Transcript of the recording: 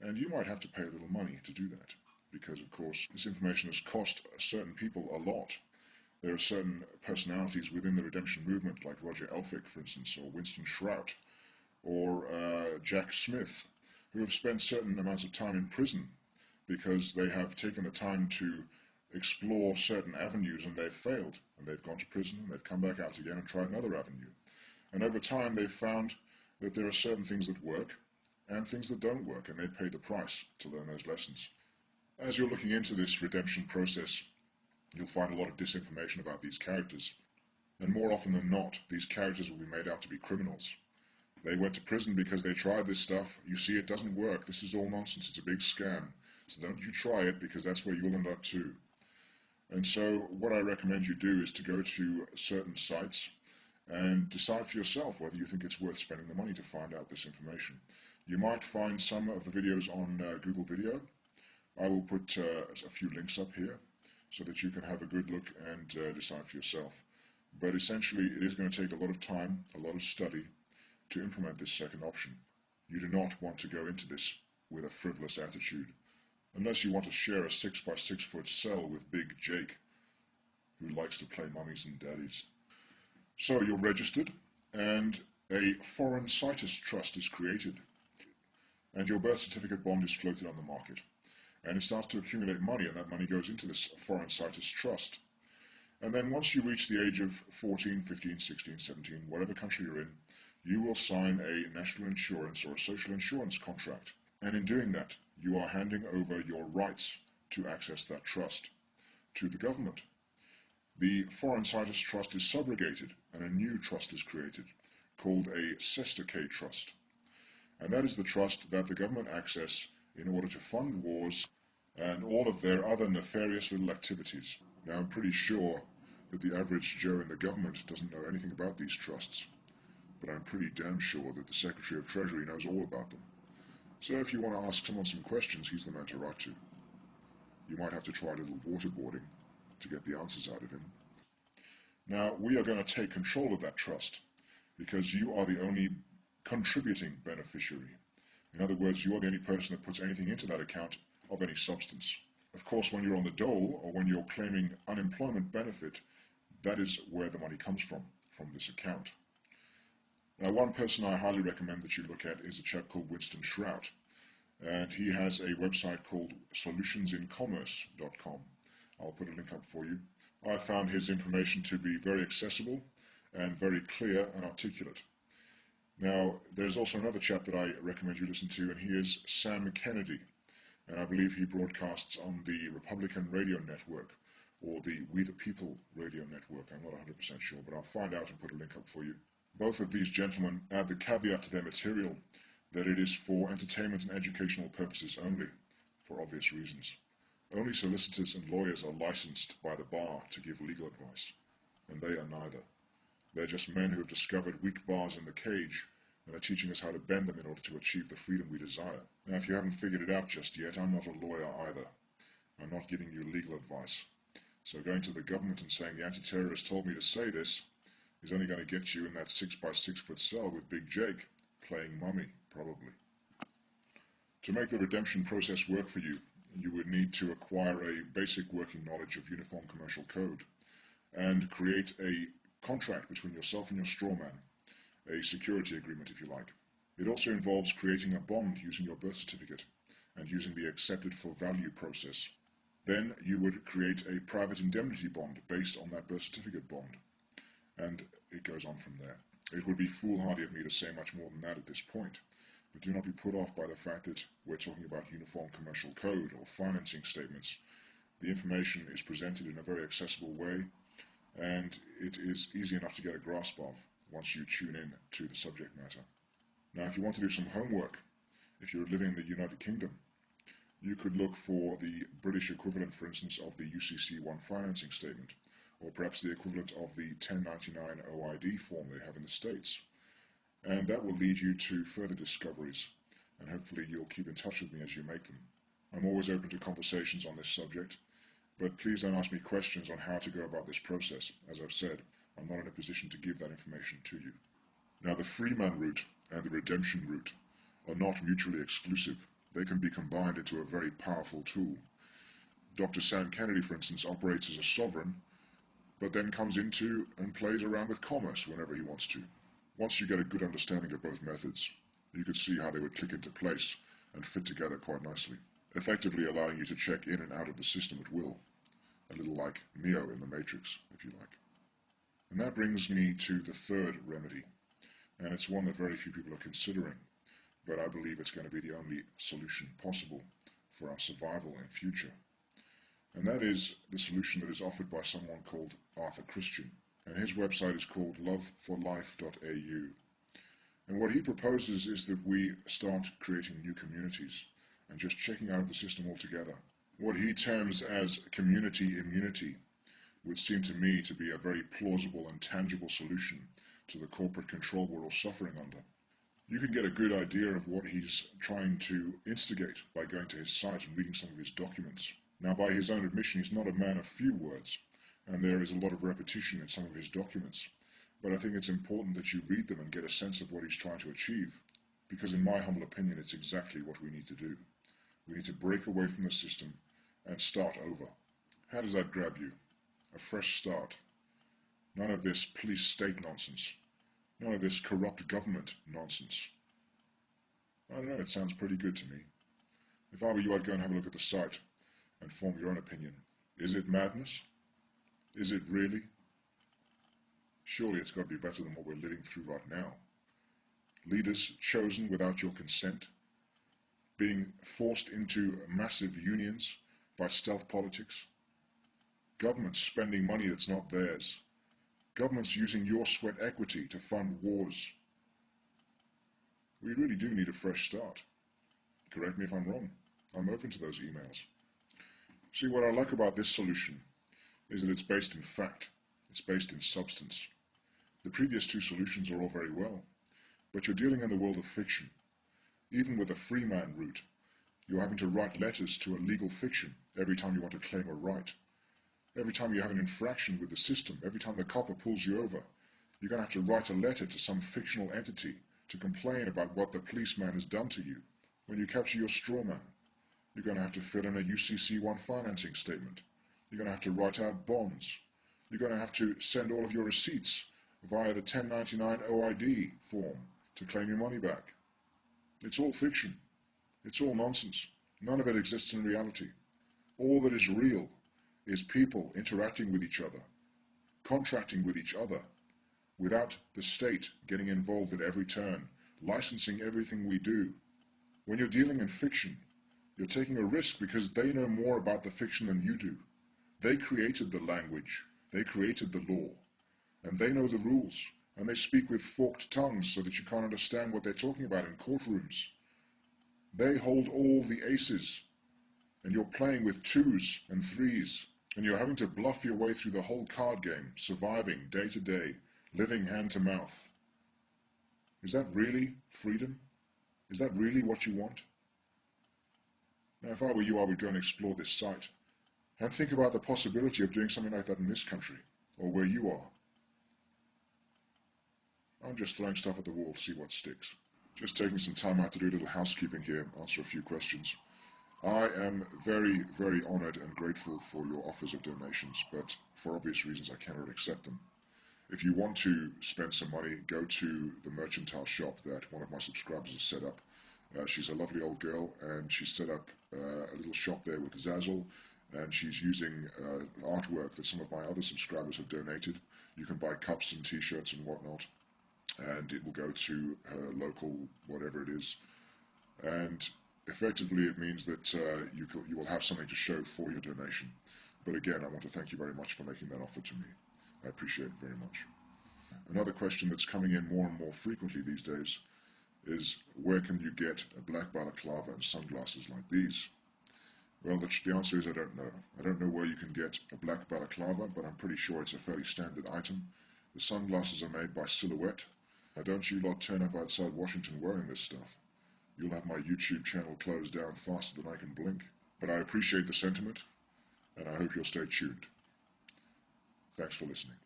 And you might have to pay a little money to do that, because of course this information has cost certain people a lot. There are certain personalities within the redemption movement, like Roger Elphick, for instance, or Winston Shrout, or Jack Smith, who have spent certain amounts of time in prison because they have taken the time to explore certain avenues and they've failed, and they've gone to prison and they've come back out again and tried another avenue. And over time they've found that there are certain things that work and things that don't work, and they've paid the price to learn those lessons. As you're looking into this redemption process, you'll find a lot of disinformation about these characters, and more often than not, these characters will be made out to be criminals. They went to prison because they tried this stuff. You see, it doesn't work. This is all nonsense. It's a big scam. So don't you try it, because that's where you'll end up too. And so what I recommend you do is to go to certain sites and decide for yourself whether you think it's worth spending the money to find out this information. You might find some of the videos on Google Video. I will put a few links up here so that you can have a good look and decide for yourself. But essentially, it is going to take a lot of time, a lot of study, to implement this second option. You do not want to go into this with a frivolous attitude, unless you want to share a 6 by 6 foot cell with Big Jake, who likes to play mummies and daddies. So you're registered, and a foreign situs trust is created, and your birth certificate bond is floated on the market, and it starts to accumulate money, and that money goes into this foreign situs trust. And then once you reach the age of 14, 15, 16, 17, whatever country you're in, you will sign a national insurance or a social insurance contract. And in doing that, you are handing over your rights to access that trust to the government. The foreign situs trust is subrogated, and a new trust is created, called a Sister K trust. And that is the trust that the government access in order to fund wars and all of their other nefarious little activities. Now, I'm pretty sure that the average Joe in the government doesn't know anything about these trusts, but I'm pretty damn sure that the Secretary of Treasury knows all about them. So if you want to ask someone some questions, he's the man to write to. You might have to try a little waterboarding to get the answers out of him. Now, we are going to take control of that trust, because you are the only contributing beneficiary. In other words, you are the only person that puts anything into that account of any substance. Of course, when you're on the dole, or when you're claiming unemployment benefit, that is where the money comes from this account. Now, one person I highly recommend that you look at is a chap called Winston Shrout, and he has a website called solutionsincommerce.com. I'll put a link up for you. I found his information to be very accessible and very clear and articulate. Now, there's also another chap that I recommend you listen to, and he is Sam Kennedy, and I believe he broadcasts on the Republican Radio Network, or the We the People Radio Network. I'm not 100% sure, but I'll find out and put a link up for you. Both of these gentlemen add the caveat to their material that it is for entertainment and educational purposes only, for obvious reasons. Only solicitors and lawyers are licensed by the bar to give legal advice, and they are neither. They're just men who have discovered weak bars in the cage and are teaching us how to bend them in order to achieve the freedom we desire. Now, if you haven't figured it out just yet, I'm not a lawyer either. I'm not giving you legal advice. So going to the government and saying the anti-terrorist told me to say this is only going to get you in that 6 by 6 foot cell with Big Jake, playing mummy, probably. To make the redemption process work for you, you would need to acquire a basic working knowledge of Uniform Commercial Code and create a contract between yourself and your strawman, a security agreement if you like. It also involves creating a bond using your birth certificate and using the accepted for value process. Then you would create a private indemnity bond based on that birth certificate bond, and it goes on from there. It would be foolhardy of me to say much more than that at this point, but do not be put off by the fact that we're talking about Uniform Commercial Code or financing statements. The information is presented in a very accessible way, and it is easy enough to get a grasp of once you tune in to the subject matter. Now, if you want to do some homework, if you're living in the United Kingdom, you could look for the British equivalent, for instance, of the UCC1 financing statement, or perhaps the equivalent of the 1099 OID form they have in the States. And that will lead you to further discoveries, and hopefully you'll keep in touch with me as you make them. I'm always open to conversations on this subject, but please don't ask me questions on how to go about this process. As I've said, I'm not in a position to give that information to you. Now, the freeman route and the redemption route are not mutually exclusive. they can be combined into a very powerful tool. Dr. Sam Kennedy, for instance, operates as a sovereign, but then comes into and plays around with commerce whenever he wants to. Once you get a good understanding of both methods, you could see how they would click into place and fit together quite nicely, effectively allowing you to check in and out of the system at will, a little like Neo in the Matrix, if you like. And that brings me to the third remedy, and it's one that very few people are considering, but I believe it's going to be the only solution possible for our survival in future. And that is the solution that is offered by someone called Arthur Christian, and his website is called loveforlife.au. And what he proposes is that we start creating new communities and just checking out the system altogether. What he terms as community immunity would seem to me to be a very plausible and tangible solution to the corporate control we're all suffering under. You can get a good idea of what he's trying to instigate by going to his site and reading some of his documents. Now, by his own admission, he's not a man of few words, and there is a lot of repetition in some of his documents. But I think it's important that you read them and get a sense of what he's trying to achieve, because in my humble opinion, it's exactly what we need to do. We need to break away from the system and start over. How does that grab you? A fresh start. None of this police state nonsense. None of this corrupt government nonsense. I don't know, it sounds pretty good to me. If I were you, I'd go and have a look at the site and form your own opinion. Is it madness? Is it really? Surely it's got to be better than what we're living through right now. Leaders chosen without your consent, being forced into massive unions by stealth politics, governments spending money that's not theirs, governments using your sweat equity to fund wars. We really do need a fresh start. Correct me if I'm wrong. I'm open to those emails. See, what I like about this solution is that it's based in fact. It's based in substance. The previous two solutions are all very well, but you're dealing in the world of fiction. Even with a free man route, you're having to write letters to a legal fiction every time you want to claim a right. Every time you have an infraction with the system, every time the copper pulls you over, you're going to have to write a letter to some fictional entity to complain about what the policeman has done to you. When you capture your Strawman, you're going to have to fill in a UCC1 financing statement. You're going to have to write out bonds. You're going to have to send all of your receipts via the 1099 OID form to claim your money back. It's all fiction. It's all nonsense. None of it exists in reality. All that is real is people interacting with each other, contracting with each other, without the state getting involved at every turn, licensing everything we do. When you're dealing in fiction, you're taking a risk because they know more about the fiction than you do. They created the language, they created the law, and they know the rules, and they speak with forked tongues so that you can't understand what they're talking about in courtrooms. They hold all the aces, and you're playing with twos and threes, and you're having to bluff your way through the whole card game, surviving day to day, living hand to mouth. Is that really freedom? Is that really what you want? Now, if I were you, I would go and explore this site and think about the possibility of doing something like that in this country, or where you are. I'm just throwing stuff at the wall to see what sticks. Just taking some time out to do a little housekeeping here, answer a few questions. I am very, very honored and grateful for your offers of donations, but for obvious reasons I cannot accept them. If you want to spend some money, go to the mercantile shop that one of my subscribers has set up. She's a lovely old girl, and she's set up a little shop there with Zazzle, and she's using artwork that some of my other subscribers have donated. You can buy cups and t-shirts and whatnot, and it will go to her local whatever it is. And effectively it means that you will have something to show for your donation. But again, I want to thank you very much for making that offer to me. I appreciate it very much. Another question that's coming in more and more frequently these days is, where can you get a black balaclava and sunglasses like these? Well, the answer is I don't know. I don't know where you can get a black balaclava, but I'm pretty sure it's a fairly standard item. The sunglasses are made by Silhouette. Now, don't you lot turn up outside Washington wearing this stuff. You'll have my YouTube channel closed down faster than I can blink. But I appreciate the sentiment, and I hope you'll stay tuned. Thanks for listening.